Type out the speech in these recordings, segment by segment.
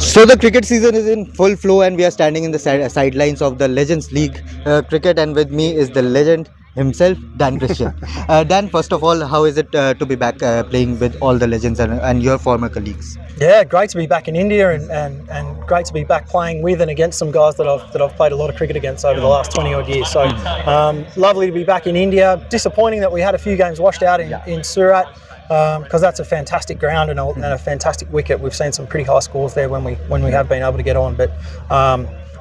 So the cricket season is in full flow, and we are standing in the sidelines of the Legends League cricket, and with me is the legend himself, Dan Christian. Dan, first of all, how is it to be back playing with all the legends and your former colleagues? Yeah, great to be back in India and great to be back playing with and against some guys that I've played a lot of cricket against over the last 20 odd years. So lovely to be back in India. Disappointing that we had a few games washed out in Surat. Because that's a fantastic ground and a fantastic wicket. We've seen some pretty high scores there when we have been able to get on. But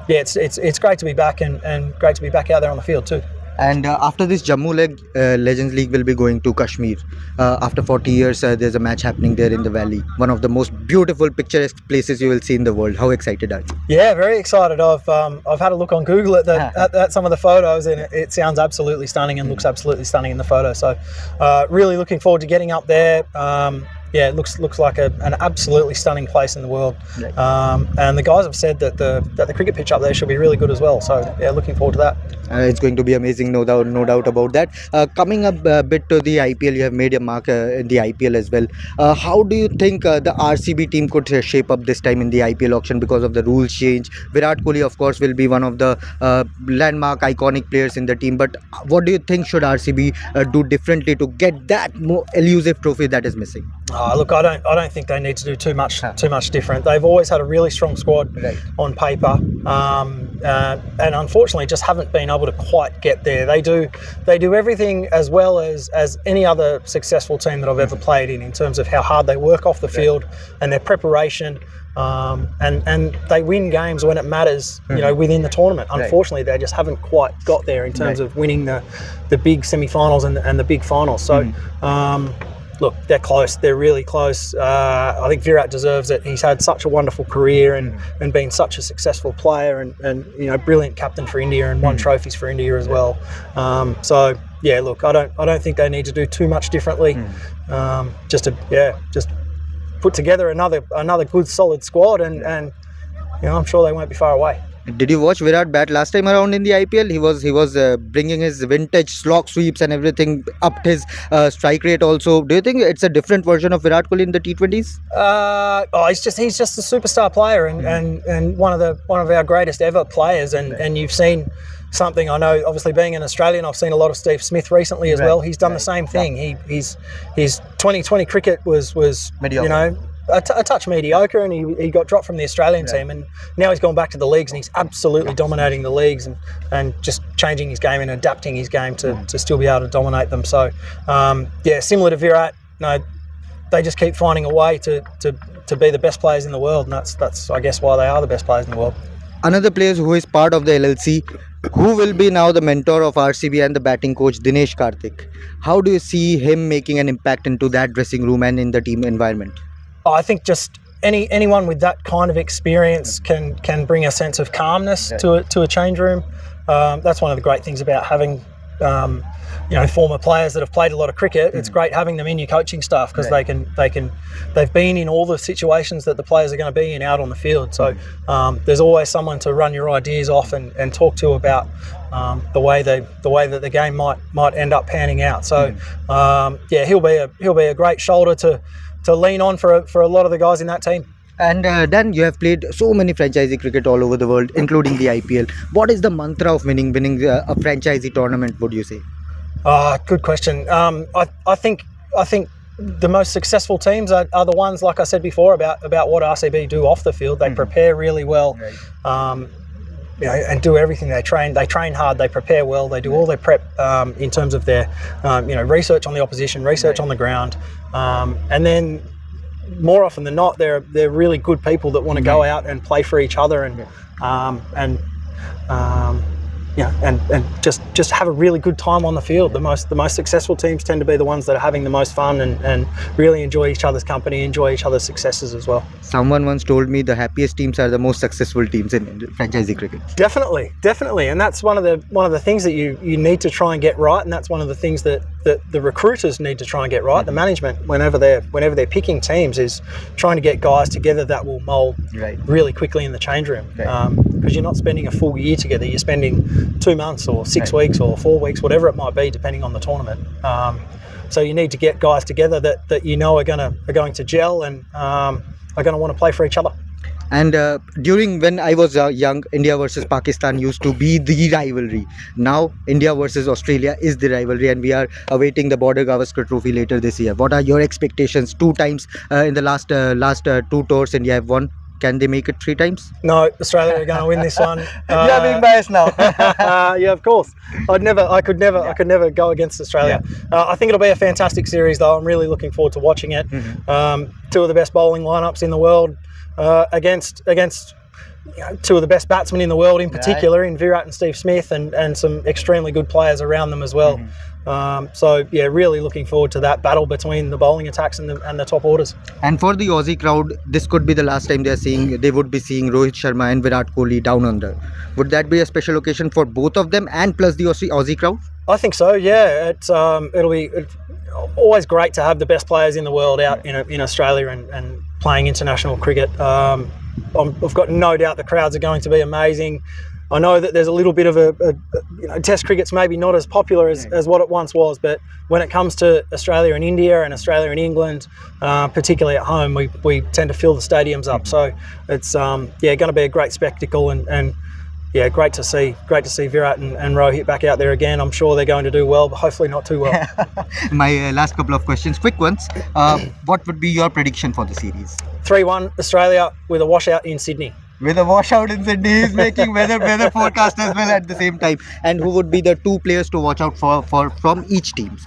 yeah, it's great to be back and great to be back out there on the field too. And after this Jammu leg, Legends League will be going to Kashmir. After 40 years, there's a match happening there in the valley. One of the most beautiful, picturesque places you will see in the world. How excited are you? Yeah, very excited. I've had a look on Google at some of the photos, and it sounds absolutely stunning and looks absolutely stunning in the photo. So really looking forward to getting up there. Yeah, it looks like an absolutely stunning place in the world. Right. And the guys have said that the cricket pitch up there should be really good as well. So yeah, looking forward to that. It's going to be amazing, no doubt about that. Coming up a bit to the IPL, you have made a mark in the IPL as well. How do you think the RCB team could shape up this time in the IPL auction because of the rules change? Virat Kohli, of course, will be one of the landmark, iconic players in the team. But what do you think should RCB do differently to get that more elusive trophy that is missing? Look, I don't think they need to do too much different. They've always had a really strong squad on paper, and unfortunately just haven't been able to quite get there. They do everything as well as any other successful team that I've ever played in terms of how hard they work off the field and their preparation. And they win games when it matters, within the tournament. Unfortunately, they just haven't quite got there in terms of winning the big semi-finals and the big finals. So. Look, they're close. They're really close. I think Virat deserves it. He's had such a wonderful career and been such a successful player and brilliant captain for India and won trophies for India as well. So yeah, look, I don't think they need to do too much differently. Just put together another good solid squad and I'm sure they won't be far away. Did you watch Virat bat last time around in the IPL? He was bringing his vintage slog sweeps and everything, upped his strike rate also. Do you think it's a different version of Virat Kohli in the T20s? He's just a superstar player and one of our greatest ever players. And you've seen something. I know, obviously being an Australian, I've seen a lot of Steve Smith recently as well. He's done the same thing. His 2020 cricket was mediocre. A touch mediocre, and he got dropped from the Australian team, and now he's gone back to the leagues and he's absolutely dominating the leagues and just changing his game and adapting his game to still be able to dominate them. So similar to Virat, they just keep finding a way to be the best players in the world, and that's I guess why they are the best players in the world. Another player who is part of the LLC, who will be now the mentor of RCB and the batting coach, Dinesh Karthik. How do you see him making an impact into that dressing room and in the team environment? I think just anyone with that kind of experience can bring a sense of calmness to a change room. That's one of the great things about having former players that have played a lot of cricket. It's great having them in your coaching staff because they've been in all the situations that the players are going to be in out on the field. So there's always someone to run your ideas off and talk to about the way that the game might end up panning out. So he'll be a great shoulder to lean on for a lot of the guys in that team. And Dan, you have played so many franchisee cricket all over the world, including the IPL. What is the mantra of winning a franchisee tournament, would you say? Good question. I think the most successful teams are the ones, like I said before, about what RCB do off the field. They prepare really well. And do everything. They train hard, they prepare well, they do all their prep in terms of their research on the opposition, research on the ground, and then more often than not they're really good people that want to go out and play for each other and just have a really good time on the field. The most successful teams tend to be the ones that are having the most fun and really enjoy each other's company, enjoy each other's successes as well. Someone once told me the happiest teams are the most successful teams in franchisee cricket. Definitely, and that's one of the things that you need to try and get right, and that's one of the things that the recruiters need to try and get right. The management, whenever they're picking teams, is trying to get guys together that will mould really quickly in the change room. Because you're not spending a full year together, you're spending 2 months or 6 weeks or 4 weeks, whatever it might be, depending on the tournament. So you need to get guys together that are going to gel and are going to want to play for each other. And during when I was young, India versus Pakistan used to be the rivalry. Now India versus Australia is the rivalry, and we are awaiting the Border Gavaskar Trophy later this year. What are your expectations? 2 times in the last 2 tours, India have won. Can they make it 3 times? No, Australia are going to win this one. You are being biased now. Yeah, of course. I could never go against Australia. I think it'll be a fantastic series, though. I'm really looking forward to watching it. 2 of the best bowling lineups in the world against 2 of the best batsmen in the world, in particular, in Virat and Steve Smith, and some extremely good players around them as well. So yeah, really looking forward to that battle between the bowling attacks and the top orders. And for the Aussie crowd, this could be the last time they would be seeing Rohit Sharma and Virat Kohli down under. Would that be a special occasion for both of them and plus the Aussie crowd? I think so. Yeah, it's always great to have the best players in the world out in Australia and playing international cricket. I've got no doubt the crowds are going to be amazing. I know that there's a little bit of Test cricket's maybe not as popular as what it once was, but when it comes to Australia and India and Australia and England, particularly at home, we tend to fill the stadiums up. So it's going to be a great spectacle and yeah, great to see Virat and Rohit back out there again. I'm sure they're going to do well, but hopefully not too well. My last couple of questions, quick ones. What would be your prediction for the series? 3-1 Australia with a washout in Sydney. With a washout in Sydney, he's making weather forecast as well at the same time. And who would be the 2 players to watch out for from each team?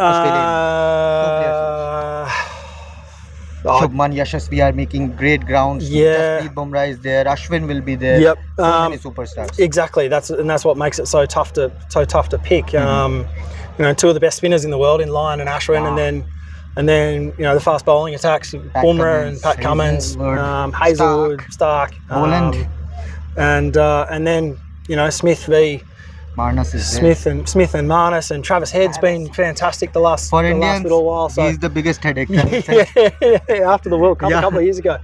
Shubman, Yashasvi are making great grounds. Yeah. Jasprit Bumrah is there. Ashwin will be there. Yep. So many superstars. Exactly. That's what makes it so tough to pick. 2 of the best spinners in the world in Lyon and Ashwin, and then the fast bowling attacks, Bumrah and Pat Cummins, Hazelwood, Stark, Boland, and then Smith v. Marnus is Smith and Marnus, and Travis Head's been fantastic the last little while. So he's the biggest headache. After the World Cup a couple of years ago.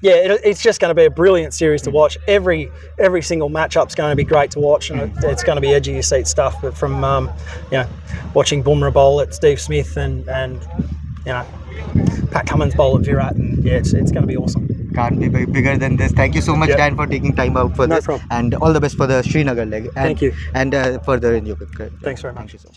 It's just going to be a brilliant series to watch. Every single matchup's going to be great to watch, and it's going to be edge of your seat stuff. But from watching Bumrah bowl at Steve Smith and Pat Cummins bowl at Virat, and it's going to be awesome. Can't be bigger than this. Thank you so much, Dan, for taking time out for this. No problem. And all the best for the Srinagar leg. Thank you. And further in your career. Thanks very much. Thank you so much.